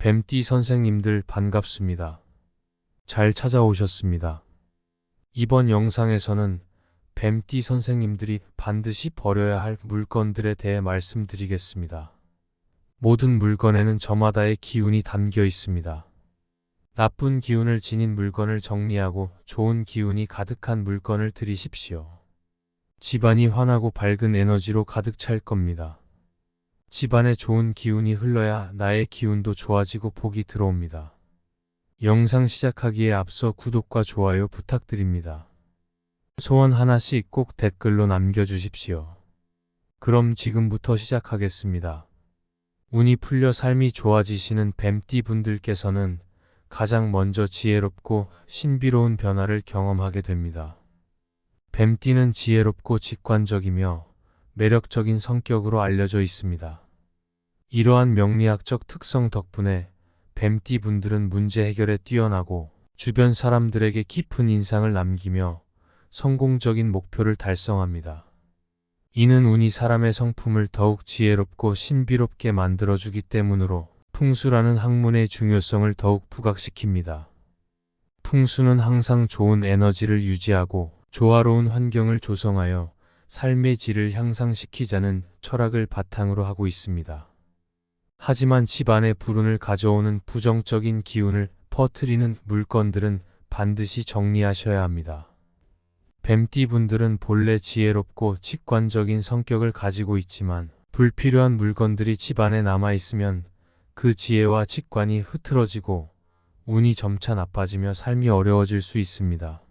뱀띠 선생님들 반갑습니다. 잘 찾아오셨습니다. 이번 영상에서는 뱀띠 선생님들이 반드시 버려야 할 물건들에 대해 말씀드리겠습니다. 모든 물건에는 저마다의 기운이 담겨 있습니다. 나쁜 기운을 지닌 물건을 정리하고 좋은 기운이 가득한 물건을 들이십시오. 집안이 환하고 밝은 에너지로 가득 찰 겁니다. 집안에 좋은 기운이 흘러야 나의 기운도 좋아지고 복이 들어옵니다. 영상 시작하기에 앞서 구독과 좋아요 부탁드립니다. 소원 하나씩 꼭 댓글로 남겨주십시오. 그럼 지금부터 시작하겠습니다. 운이 풀려 삶이 좋아지시는 뱀띠 분들께서는 가장 먼저 지혜롭고 신비로운 변화를 경험하게 됩니다. 뱀띠는 지혜롭고 직관적이며 매력적인 성격으로 알려져 있습니다. 이러한 명리학적 특성 덕분에 뱀띠 분들은 문제 해결에 뛰어나고 주변 사람들에게 깊은 인상을 남기며 성공적인 목표를 달성합니다. 이는 운이 사람의 성품을 더욱 지혜롭고 신비롭게 만들어주기 때문으로 풍수라는 학문의 중요성을 더욱 부각시킵니다. 풍수는 항상 좋은 에너지를 유지하고 조화로운 환경을 조성하여 삶의 질을 향상시키자는 철학을 바탕으로 하고 있습니다. 하지만 집안에 불운을 가져오는 부정적인 기운을 퍼뜨리는 물건들은 반드시 정리하셔야 합니다. 뱀띠 분들은 본래 지혜롭고 직관적인 성격을 가지고 있지만 불필요한 물건들이 집안에 남아있으면 그 지혜와 직관이 흐트러지고 운이 점차 나빠지며 삶이 어려워질 수 있습니다.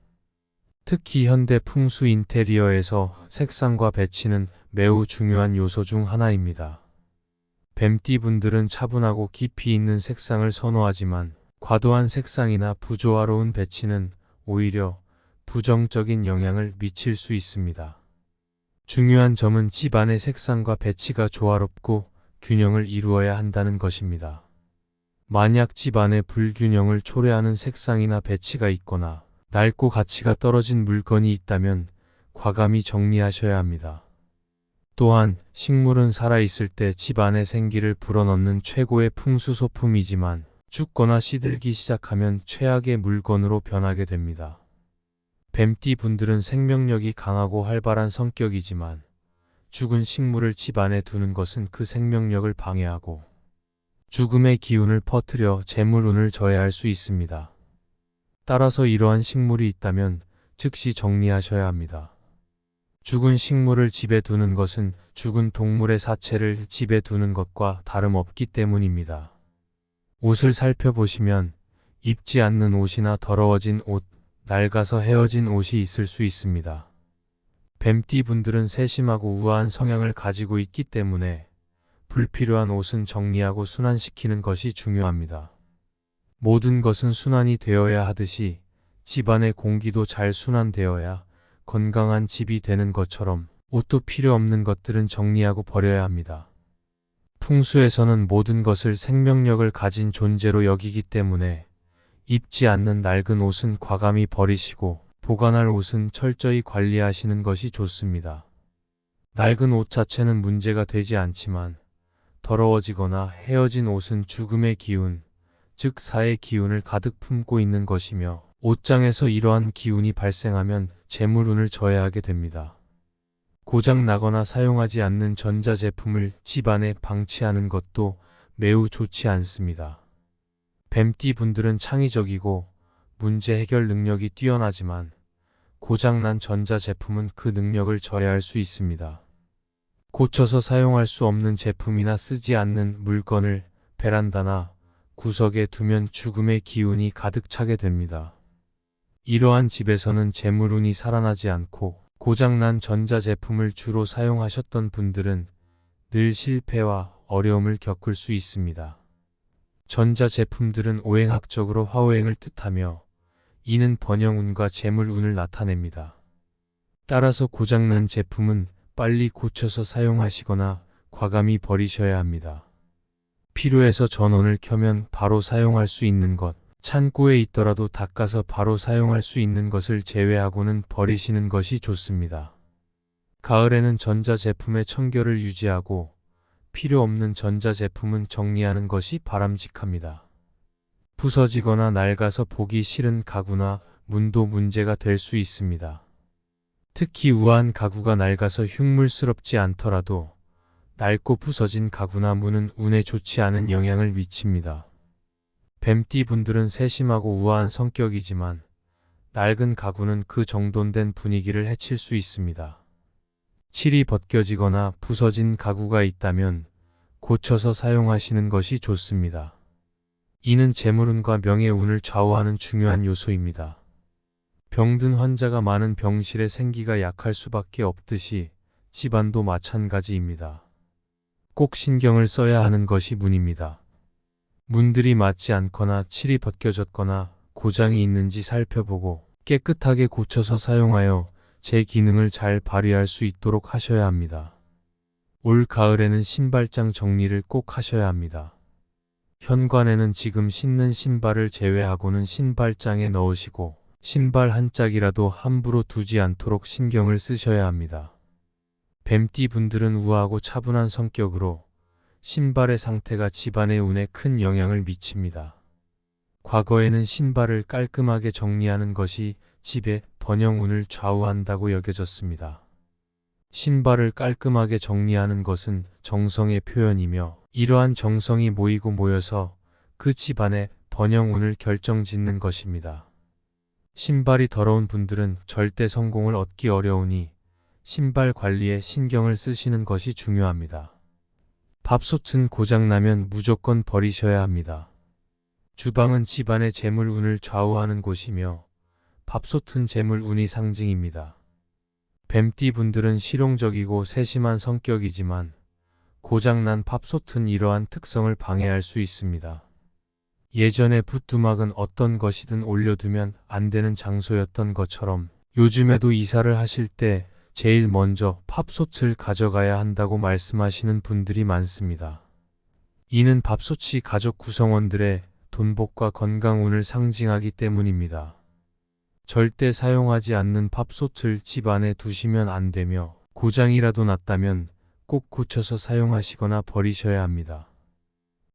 특히 현대 풍수 인테리어에서 색상과 배치는 매우 중요한 요소 중 하나입니다. 뱀띠 분들은 차분하고 깊이 있는 색상을 선호하지만 과도한 색상이나 부조화로운 배치는 오히려 부정적인 영향을 미칠 수 있습니다. 중요한 점은 집안의 색상과 배치가 조화롭고 균형을 이루어야 한다는 것입니다. 만약 집안에 불균형을 초래하는 색상이나 배치가 있거나 낡고 가치가 떨어진 물건이 있다면 과감히 정리하셔야 합니다. 또한 식물은 살아있을 때 집안에 생기를 불어넣는 최고의 풍수소품이지만 죽거나 시들기 시작하면 최악의 물건으로 변하게 됩니다. 뱀띠 분들은 생명력이 강하고 활발한 성격이지만 죽은 식물을 집안에 두는 것은 그 생명력을 방해하고 죽음의 기운을 퍼뜨려 재물운을 저해할 수 있습니다. 따라서 이러한 식물이 있다면 즉시 정리하셔야 합니다. 죽은 식물을 집에 두는 것은 죽은 동물의 사체를 집에 두는 것과 다름없기 때문입니다. 옷을 살펴보시면 입지 않는 옷이나 더러워진 옷, 낡아서 헤어진 옷이 있을 수 있습니다. 뱀띠 분들은 세심하고 우아한 성향을 가지고 있기 때문에 불필요한 옷은 정리하고 순환시키는 것이 중요합니다. 모든 것은 순환이 되어야 하듯이 집안의 공기도 잘 순환되어야 건강한 집이 되는 것처럼 옷도 필요 없는 것들은 정리하고 버려야 합니다. 풍수에서는 모든 것을 생명력을 가진 존재로 여기기 때문에 입지 않는 낡은 옷은 과감히 버리시고 보관할 옷은 철저히 관리하시는 것이 좋습니다. 낡은 옷 자체는 문제가 되지 않지만 더러워지거나 헤어진 옷은 죽음의 기운, 즉 사의 기운을 가득 품고 있는 것이며 옷장에서 이러한 기운이 발생하면 재물운을 저해하게 됩니다. 고장 나거나 사용하지 않는 전자제품을 집안에 방치하는 것도 매우 좋지 않습니다. 뱀띠 분들은 창의적이고 문제 해결 능력이 뛰어나지만 고장난 전자제품은 그 능력을 저해할 수 있습니다. 고쳐서 사용할 수 없는 제품이나 쓰지 않는 물건을 베란다나 구석에 두면 죽음의 기운이 가득 차게 됩니다. 이러한 집에서는 재물운이 살아나지 않고 고장난 전자제품을 주로 사용하셨던 분들은 늘 실패와 어려움을 겪을 수 있습니다. 전자제품들은 오행학적으로 화오행을 뜻하며 이는 번영운과 재물운을 나타냅니다. 따라서 고장난 제품은 빨리 고쳐서 사용하시거나 과감히 버리셔야 합니다. 필요해서 전원을 켜면 바로 사용할 수 있는 것, 창고에 있더라도 닦아서 바로 사용할 수 있는 것을 제외하고는 버리시는 것이 좋습니다. 가을에는 전자제품의 청결을 유지하고 필요 없는 전자제품은 정리하는 것이 바람직합니다. 부서지거나 낡아서 보기 싫은 가구나 문도 문제가 될 수 있습니다. 특히 우아한 가구가 낡아서 흉물스럽지 않더라도 낡고 부서진 가구나 문은 운에 좋지 않은 영향을 미칩니다. 뱀띠 분들은 세심하고 우아한 성격이지만 낡은 가구는 그 정돈된 분위기를 해칠 수 있습니다. 칠이 벗겨지거나 부서진 가구가 있다면 고쳐서 사용하시는 것이 좋습니다. 이는 재물운과 명예운을 좌우하는 중요한 요소입니다. 병든 환자가 많은 병실에 생기가 약할 수밖에 없듯이 집안도 마찬가지입니다. 꼭 신경을 써야 하는 것이 문입니다. 문들이 맞지 않거나 칠이 벗겨졌거나 고장이 있는지 살펴보고 깨끗하게 고쳐서 사용하여 제 기능을 잘 발휘할 수 있도록 하셔야 합니다. 올 가을에는 신발장 정리를 꼭 하셔야 합니다. 현관에는 지금 신는 신발을 제외하고는 신발장에 넣으시고 신발 한 짝이라도 함부로 두지 않도록 신경을 쓰셔야 합니다. 뱀띠 분들은 우아하고 차분한 성격으로 신발의 상태가 집안의 운에 큰 영향을 미칩니다. 과거에는 신발을 깔끔하게 정리하는 것이 집의 번영운을 좌우한다고 여겨졌습니다. 신발을 깔끔하게 정리하는 것은 정성의 표현이며 이러한 정성이 모이고 모여서 그 집안의 번영운을 결정짓는 것입니다. 신발이 더러운 분들은 절대 성공을 얻기 어려우니 신발 관리에 신경을 쓰시는 것이 중요합니다. 밥솥은 고장나면 무조건 버리셔야 합니다. 주방은 집안의 재물운을 좌우하는 곳이며 밥솥은 재물운이 상징입니다. 뱀띠 분들은 실용적이고 세심한 성격이지만 고장난 밥솥은 이러한 특성을 방해할 수 있습니다. 예전에 붓두막은 어떤 것이든 올려두면 안 되는 장소였던 것처럼 요즘에도 이사를 하실 때 제일 먼저 밥솥을 가져가야 한다고 말씀하시는 분들이 많습니다. 이는 밥솥이 가족 구성원들의 돈복과 건강운을 상징하기 때문입니다. 절대 사용하지 않는 밥솥을 집 안에 두시면 안 되며 고장이라도 났다면 꼭 고쳐서 사용하시거나 버리셔야 합니다.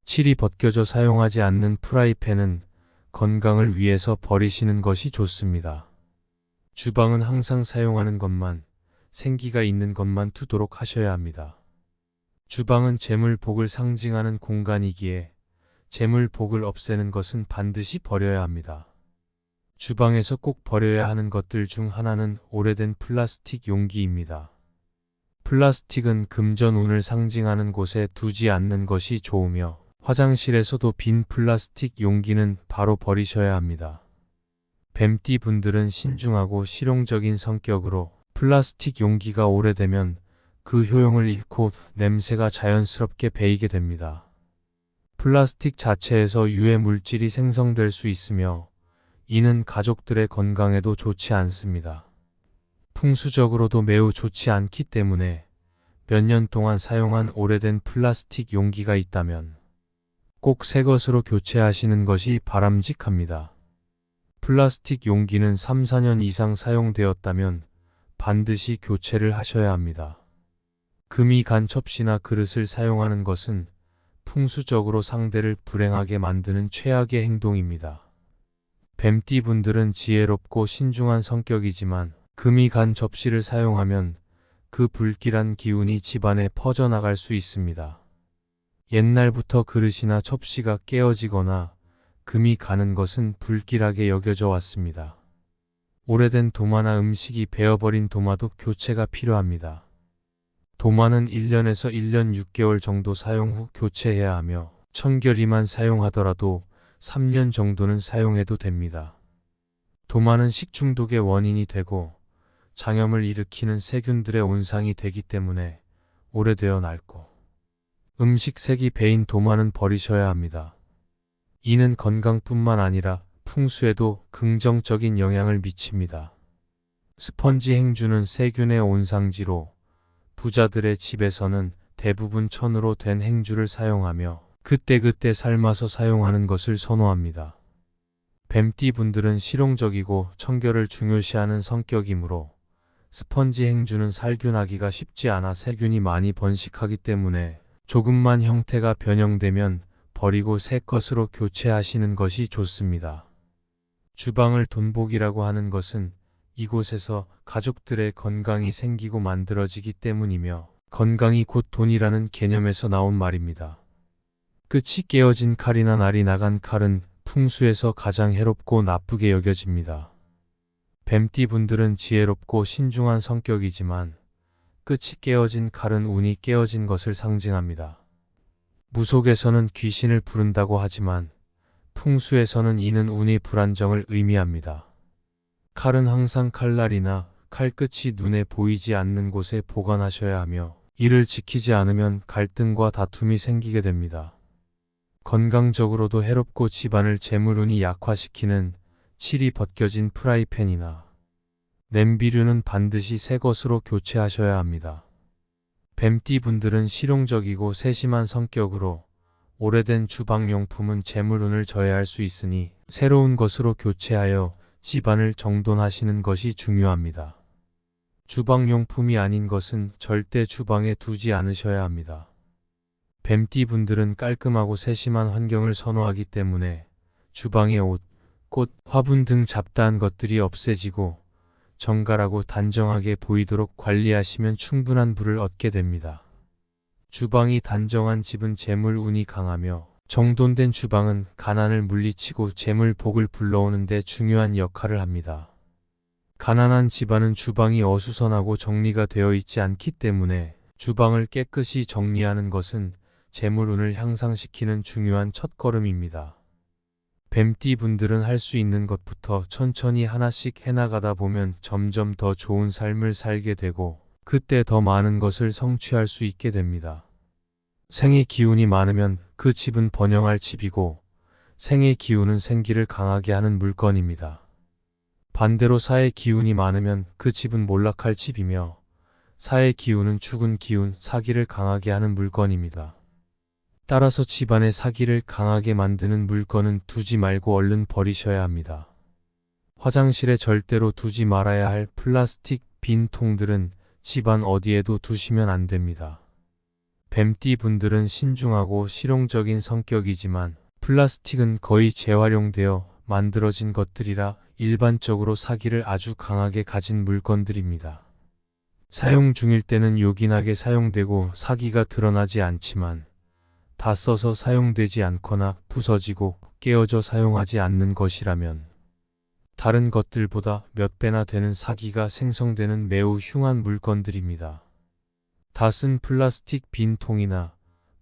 칠이 벗겨져 사용하지 않는 프라이팬은 건강을 위해서 버리시는 것이 좋습니다. 주방은 항상 사용하는 것만, 생기가 있는 것만 두도록 하셔야 합니다. 주방은 재물복을 상징하는 공간이기에 재물복을 없애는 것은 반드시 버려야 합니다. 주방에서 꼭 버려야 하는 것들 중 하나는 오래된 플라스틱 용기입니다. 플라스틱은 금전운을 상징하는 곳에 두지 않는 것이 좋으며 화장실에서도 빈 플라스틱 용기는 바로 버리셔야 합니다. 뱀띠 분들은 신중하고 실용적인 성격으로 플라스틱 용기가 오래되면 그 효용을 잃고 냄새가 자연스럽게 배이게 됩니다. 플라스틱 자체에서 유해 물질이 생성될 수 있으며 이는 가족들의 건강에도 좋지 않습니다. 풍수적으로도 매우 좋지 않기 때문에 몇 년 동안 사용한 오래된 플라스틱 용기가 있다면 꼭 새 것으로 교체하시는 것이 바람직합니다. 플라스틱 용기는 3, 4년 이상 사용되었다면 반드시 교체를 하셔야 합니다. 금이 간 접시나 그릇을 사용하는 것은 풍수적으로 상대를 불행하게 만드는 최악의 행동입니다. 뱀띠 분들은 지혜롭고 신중한 성격이지만 금이 간 접시를 사용하면 그 불길한 기운이 집안에 퍼져나갈 수 있습니다. 옛날부터 그릇이나 접시가 깨어지거나 금이 가는 것은 불길하게 여겨져 왔습니다. 오래된 도마나 음식이 베어버린 도마도 교체가 필요합니다. 도마는 1년에서 1년 6개월 정도 사용 후 교체해야 하며 청결이만 사용하더라도 3년 정도는 사용해도 됩니다. 도마는 식중독의 원인이 되고 장염을 일으키는 세균들의 온상이 되기 때문에 오래되어 낡고 음식 색이 배인 도마는 버리셔야 합니다. 이는 건강뿐만 아니라 풍수에도 긍정적인 영향을 미칩니다. 스펀지 행주는 세균의 온상지로 부자들의 집에서는 대부분 천으로 된 행주를 사용하며 그때그때 삶아서 사용하는 것을 선호합니다. 뱀띠 분들은 실용적이고 청결을 중요시하는 성격이므로 스펀지 행주는 살균하기가 쉽지 않아 세균이 많이 번식하기 때문에 조금만 형태가 변형되면 버리고 새 것으로 교체하시는 것이 좋습니다. 주방을 돈복이라고 하는 것은 이곳에서 가족들의 건강이 생기고 만들어지기 때문이며 건강이 곧 돈이라는 개념에서 나온 말입니다. 끝이 깨어진 칼이나 날이 나간 칼은 풍수에서 가장 해롭고 나쁘게 여겨집니다. 뱀띠분들은 지혜롭고 신중한 성격이지만 끝이 깨어진 칼은 운이 깨어진 것을 상징합니다. 무속에서는 귀신을 부른다고 하지만 풍수에서는 이는 운이 불안정을 의미합니다. 칼은 항상 칼날이나 칼끝이 눈에 보이지 않는 곳에 보관하셔야 하며 이를 지키지 않으면 갈등과 다툼이 생기게 됩니다. 건강적으로도 해롭고 집안을 재물운이 약화시키는 칠이 벗겨진 프라이팬이나 냄비류는 반드시 새 것으로 교체하셔야 합니다. 뱀띠분들은 실용적이고 세심한 성격으로 오래된 주방용품은 재물운을 저해할 수 있으니 새로운 것으로 교체하여 집안을 정돈하시는 것이 중요합니다. 주방용품이 아닌 것은 절대 주방에 두지 않으셔야 합니다. 뱀띠분들은 깔끔하고 세심한 환경을 선호하기 때문에 주방의 옷, 꽃, 화분 등 잡다한 것들이 없애지고 정갈하고 단정하게 보이도록 관리하시면 충분한 부를 얻게 됩니다. 주방이 단정한 집은 재물 운이 강하며 정돈된 주방은 가난을 물리치고 재물 복을 불러오는 데 중요한 역할을 합니다. 가난한 집안은 주방이 어수선하고 정리가 되어 있지 않기 때문에 주방을 깨끗이 정리하는 것은 재물운을 향상시키는 중요한 첫걸음입니다. 뱀띠분들은 할 수 있는 것부터 천천히 하나씩 해나가다 보면 점점 더 좋은 삶을 살게 되고 그때 더 많은 것을 성취할 수 있게 됩니다. 생의 기운이 많으면 그 집은 번영할 집이고 생의 기운은 생기를 강하게 하는 물건입니다. 반대로 사의 기운이 많으면 그 집은 몰락할 집이며 사의 기운은 죽은 기운, 사기를 강하게 하는 물건입니다. 따라서 집안의 사기를 강하게 만드는 물건은 두지 말고 얼른 버리셔야 합니다. 화장실에 절대로 두지 말아야 할 플라스틱 빈 통들은 집안 어디에도 두시면 안 됩니다. 뱀띠분들은 신중하고 실용적인 성격이지만 플라스틱은 거의 재활용되어 만들어진 것들이라 일반적으로 사기를 아주 강하게 가진 물건들입니다. 사용 중일 때는 요긴하게 사용되고 사기가 드러나지 않지만 다 써서 사용되지 않거나 부서지고 깨어져 사용하지 않는 것이라면 다른 것들보다 몇 배나 되는 사기가 생성되는 매우 흉한 물건들입니다. 다 쓴 플라스틱 빈 통이나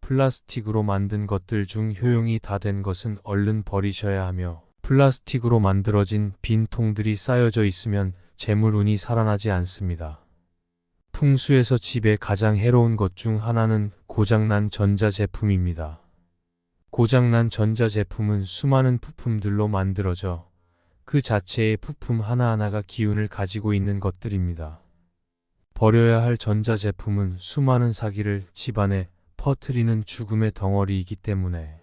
플라스틱으로 만든 것들 중 효용이 다 된 것은 얼른 버리셔야 하며 플라스틱으로 만들어진 빈 통들이 쌓여져 있으면 재물운이 살아나지 않습니다. 풍수에서 집에 가장 해로운 것 중 하나는 고장난 전자제품입니다. 고장난 전자제품은 수많은 부품들로 만들어져 그 자체의 부품 하나하나가 기운을 가지고 있는 것들입니다. 버려야 할 전자제품은 수많은 사기를 집안에 퍼뜨리는 죽음의 덩어리이기 때문에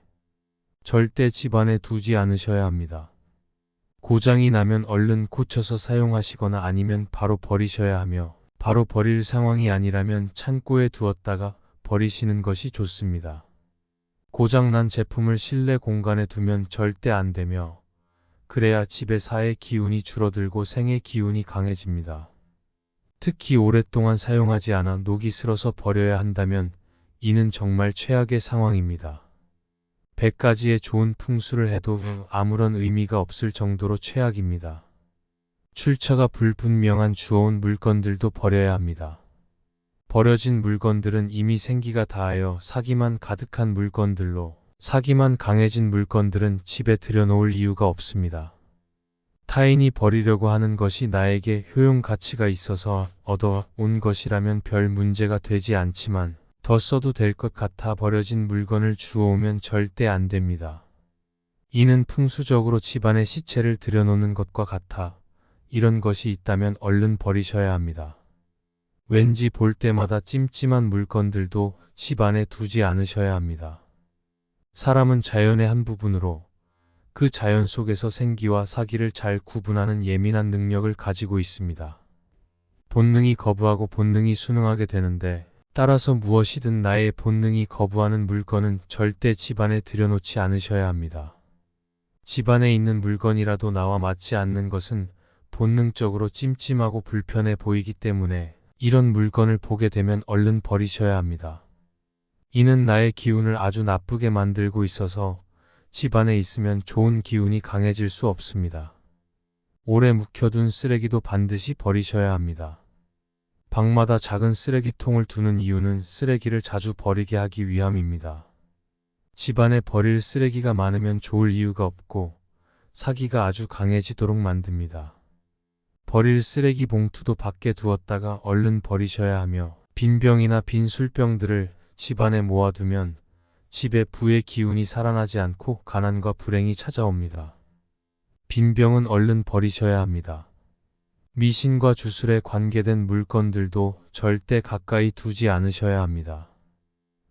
절대 집안에 두지 않으셔야 합니다. 고장이 나면 얼른 고쳐서 사용하시거나 아니면 바로 버리셔야 하며 바로 버릴 상황이 아니라면 창고에 두었다가 버리시는 것이 좋습니다. 고장난 제품을 실내 공간에 두면 절대 안 되며 그래야 집의 사의 기운이 줄어들고 생의 기운이 강해집니다. 특히 오랫동안 사용하지 않아 녹이 슬어서 버려야 한다면 이는 정말 최악의 상황입니다. 100가지의 좋은 풍수를 해도 아무런 의미가 없을 정도로 최악입니다. 출처가 불분명한 주워온 물건들도 버려야 합니다. 버려진 물건들은 이미 생기가 다하여 사기만 가득한 물건들로 사기만 강해진 물건들은 집에 들여놓을 이유가 없습니다. 타인이 버리려고 하는 것이 나에게 효용 가치가 있어서 얻어온 것이라면 별 문제가 되지 않지만 더 써도 될 것 같아 버려진 물건을 주워오면 절대 안 됩니다. 이는 풍수적으로 집안에 시체를 들여놓는 것과 같아 이런 것이 있다면 얼른 버리셔야 합니다. 왠지 볼 때마다 찜찜한 물건들도 집안에 두지 않으셔야 합니다. 사람은 자연의 한 부분으로 그 자연 속에서 생기와 사기를 잘 구분하는 예민한 능력을 가지고 있습니다. 본능이 거부하고 본능이 순응하게 되는데 따라서 무엇이든 나의 본능이 거부하는 물건은 절대 집안에 들여놓지 않으셔야 합니다. 집안에 있는 물건이라도 나와 맞지 않는 것은 본능적으로 찜찜하고 불편해 보이기 때문에 이런 물건을 보게 되면 얼른 버리셔야 합니다. 이는 나의 기운을 아주 나쁘게 만들고 있어서 집안에 있으면 좋은 기운이 강해질 수 없습니다. 오래 묵혀둔 쓰레기도 반드시 버리셔야 합니다. 방마다 작은 쓰레기통을 두는 이유는 쓰레기를 자주 버리게 하기 위함입니다. 집안에 버릴 쓰레기가 많으면 좋을 이유가 없고 사기가 아주 강해지도록 만듭니다. 버릴 쓰레기 봉투도 밖에 두었다가 얼른 버리셔야 하며 빈 병이나 빈 술병들을 집안에 모아두면 집에 부의 기운이 살아나지 않고 가난과 불행이 찾아옵니다. 빈 병은 얼른 버리셔야 합니다. 미신과 주술에 관계된 물건들도 절대 가까이 두지 않으셔야 합니다.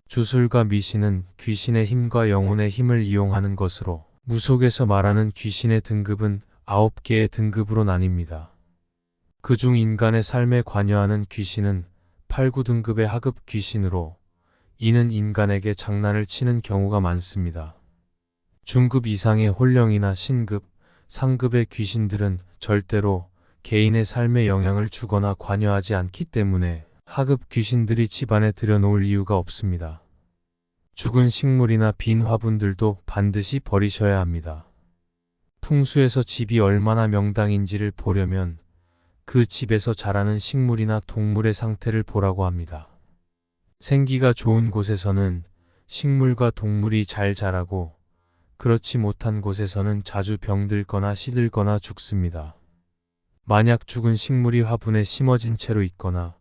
주술과 미신은 귀신의 힘과 영혼의 힘을 이용하는 것으로 무속에서 말하는 귀신의 등급은 9개의 등급으로 나뉩니다. 그중 인간의 삶에 관여하는 귀신은 8, 9등급의 하급 귀신으로 이는 인간에게 장난을 치는 경우가 많습니다. 중급 이상의 혼령이나 신급, 상급의 귀신들은 절대로 개인의 삶에 영향을 주거나 관여하지 않기 때문에 하급 귀신들이 집안에 들여놓을 이유가 없습니다. 죽은 식물이나 빈 화분들도 반드시 버리셔야 합니다. 풍수에서 집이 얼마나 명당인지를 보려면 그 집에서 자라는 식물이나 동물의 상태를 보라고 합니다. 생기가 좋은 곳에서는 식물과 동물이 잘 자라고 그렇지 못한 곳에서는 자주 병들거나 시들거나 죽습니다. 만약 죽은 식물이 화분에 심어진 채로 있거나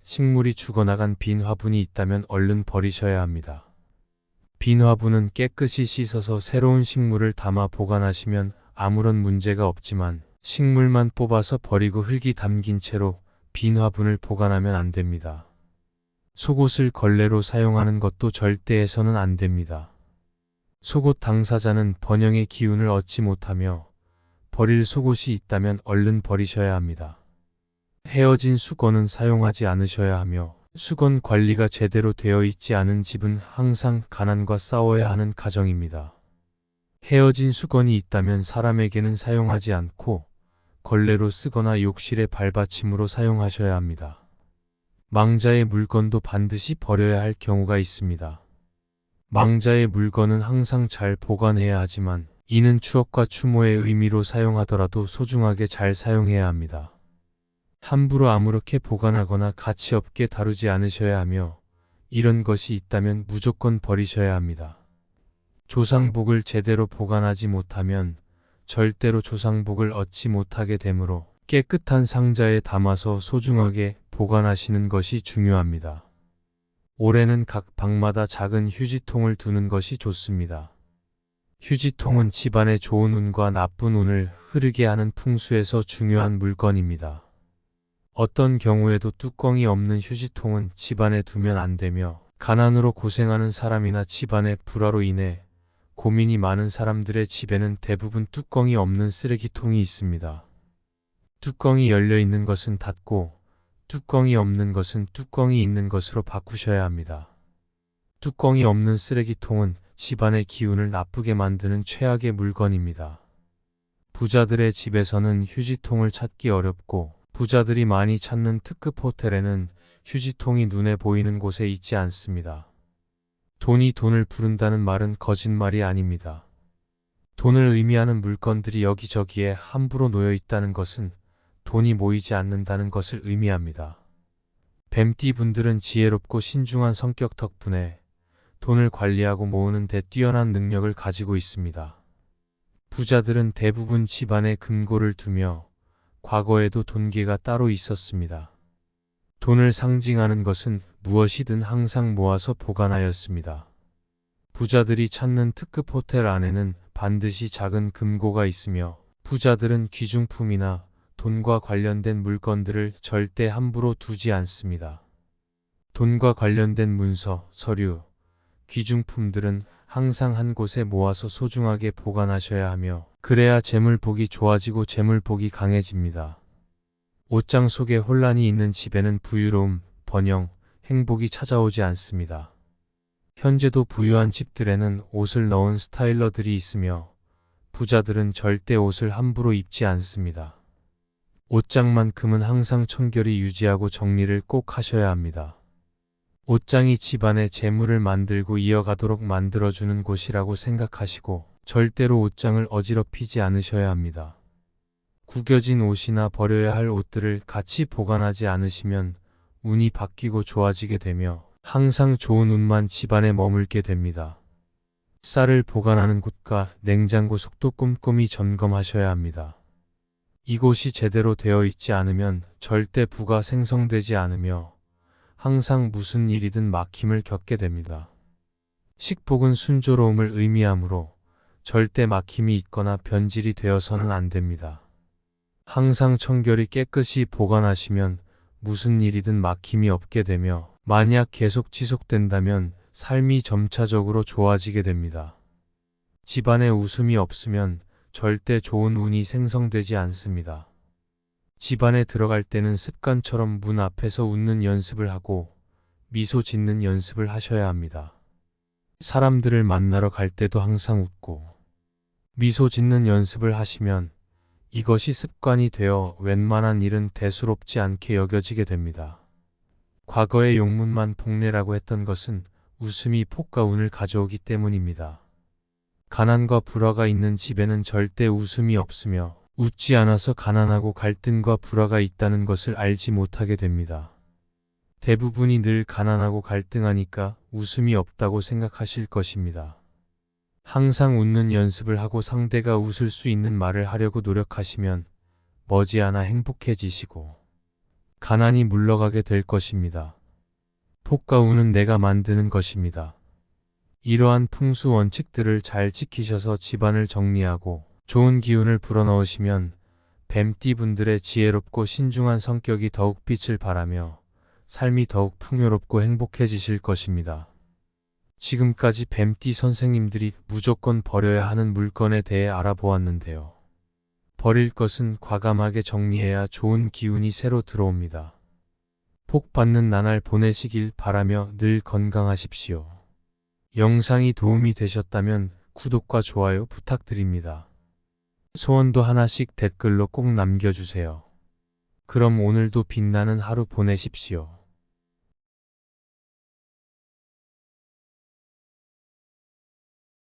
식물이 죽어나간 빈 화분이 있다면 얼른 버리셔야 합니다. 빈 화분은 깨끗이 씻어서 새로운 식물을 담아 보관하시면 아무런 문제가 없지만 식물만 뽑아서 버리고 흙이 담긴 채로 빈 화분을 보관하면 안 됩니다. 속옷을 걸레로 사용하는 것도 절대 해서는 안 됩니다. 속옷 당사자는 번영의 기운을 얻지 못하며 버릴 속옷이 있다면 얼른 버리셔야 합니다. 헤어진 수건은 사용하지 않으셔야 하며 수건 관리가 제대로 되어 있지 않은 집은 항상 가난과 싸워야 하는 가정입니다. 헤어진 수건이 있다면 사람에게는 사용하지 않고 걸레로 쓰거나 욕실의 발받침으로 사용하셔야 합니다. 망자의 물건도 반드시 버려야 할 경우가 있습니다. 망자의 물건은 항상 잘 보관해야 하지만 이는 추억과 추모의 의미로 사용하더라도 소중하게 잘 사용해야 합니다. 함부로 아무렇게 보관하거나 가치 없게 다루지 않으셔야 하며 이런 것이 있다면 무조건 버리셔야 합니다. 조상복을 제대로 보관하지 못하면 절대로 조상복을 얻지 못하게 되므로 깨끗한 상자에 담아서 소중하게 보관하시는 것이 중요합니다. 올해는 각 방마다 작은 휴지통을 두는 것이 좋습니다. 휴지통은 집안에 좋은 운과 나쁜 운을 흐르게 하는 풍수에서 중요한 물건입니다. 어떤 경우에도 뚜껑이 없는 휴지통은 집안에 두면 안 되며 가난으로 고생하는 사람이나 집안의 불화로 인해 고민이 많은 사람들의 집에는 대부분 뚜껑이 없는 쓰레기통이 있습니다. 뚜껑이 열려 있는 것은 닫고 뚜껑이 없는 것은 뚜껑이 있는 것으로 바꾸셔야 합니다. 뚜껑이 없는 쓰레기통은 집안의 기운을 나쁘게 만드는 최악의 물건입니다. 부자들의 집에서는 휴지통을 찾기 어렵고 부자들이 많이 찾는 특급 호텔에는 휴지통이 눈에 보이는 곳에 있지 않습니다. 돈이 돈을 부른다는 말은 거짓말이 아닙니다. 돈을 의미하는 물건들이 여기저기에 함부로 놓여 있다는 것은 돈이 모이지 않는다는 것을 의미합니다. 뱀띠분들은 지혜롭고 신중한 성격 덕분에 돈을 관리하고 모으는 데 뛰어난 능력을 가지고 있습니다. 부자들은 대부분 집안에 금고를 두며 과거에도 돈계가 따로 있었습니다. 돈을 상징하는 것은 무엇이든 항상 모아서 보관하였습니다. 부자들이 찾는 특급 호텔 안에는 반드시 작은 금고가 있으며 부자들은 귀중품이나 돈과 관련된 물건들을 절대 함부로 두지 않습니다. 돈과 관련된 문서, 서류, 귀중품들은 항상 한 곳에 모아서 소중하게 보관하셔야 하며 그래야 재물복이 좋아지고 재물복이 강해집니다. 옷장 속에 혼란이 있는 집에는 부유로움, 번영, 행복이 찾아오지 않습니다. 현재도 부유한 집들에는 옷을 넣은 스타일러들이 있으며 부자들은 절대 옷을 함부로 입지 않습니다. 옷장만큼은 항상 청결히 유지하고 정리를 꼭 하셔야 합니다. 옷장이 집안의 재물을 만들고 이어가도록 만들어주는 곳이라고 생각하시고 절대로 옷장을 어지럽히지 않으셔야 합니다. 구겨진 옷이나 버려야 할 옷들을 같이 보관하지 않으시면 운이 바뀌고 좋아지게 되며 항상 좋은 운만 집안에 머물게 됩니다. 쌀을 보관하는 곳과 냉장고 속도 꼼꼼히 점검하셔야 합니다. 이곳이 제대로 되어 있지 않으면 절대 부가 생성되지 않으며 항상 무슨 일이든 막힘을 겪게 됩니다. 식복은 순조로움을 의미하므로 절대 막힘이 있거나 변질이 되어서는 안 됩니다. 항상 청결히 깨끗이 보관하시면 무슨 일이든 막힘이 없게 되며 만약 계속 지속된다면 삶이 점차적으로 좋아지게 됩니다. 집안에 웃음이 없으면 절대 좋은 운이 생성되지 않습니다. 집안에 들어갈 때는 습관처럼 문 앞에서 웃는 연습을 하고 미소 짓는 연습을 하셔야 합니다. 사람들을 만나러 갈 때도 항상 웃고 미소 짓는 연습을 하시면 이것이 습관이 되어 웬만한 일은 대수롭지 않게 여겨지게 됩니다. 과거의 용문만 복례라고 했던 것은 웃음이 폭과 운을 가져오기 때문입니다. 가난과 불화가 있는 집에는 절대 웃음이 없으며 웃지 않아서 가난하고 갈등과 불화가 있다는 것을 알지 못하게 됩니다. 대부분이 늘 가난하고 갈등하니까 웃음이 없다고 생각하실 것입니다. 항상 웃는 연습을 하고 상대가 웃을 수 있는 말을 하려고 노력하시면 머지않아 행복해지시고 가난이 물러가게 될 것입니다. 폭과 운은 내가 만드는 것입니다. 이러한 풍수 원칙들을 잘 지키셔서 집안을 정리하고 좋은 기운을 불어넣으시면 뱀띠분들의 지혜롭고 신중한 성격이 더욱 빛을 발하며 삶이 더욱 풍요롭고 행복해지실 것입니다. 지금까지 뱀띠 선생님들이 무조건 버려야 하는 물건에 대해 알아보았는데요. 버릴 것은 과감하게 정리해야 좋은 기운이 새로 들어옵니다. 복 받는 나날 보내시길 바라며 늘 건강하십시오. 영상이 도움이 되셨다면 구독과 좋아요 부탁드립니다. 소원도 하나씩 댓글로 꼭 남겨주세요. 그럼 오늘도 빛나는 하루 보내십시오.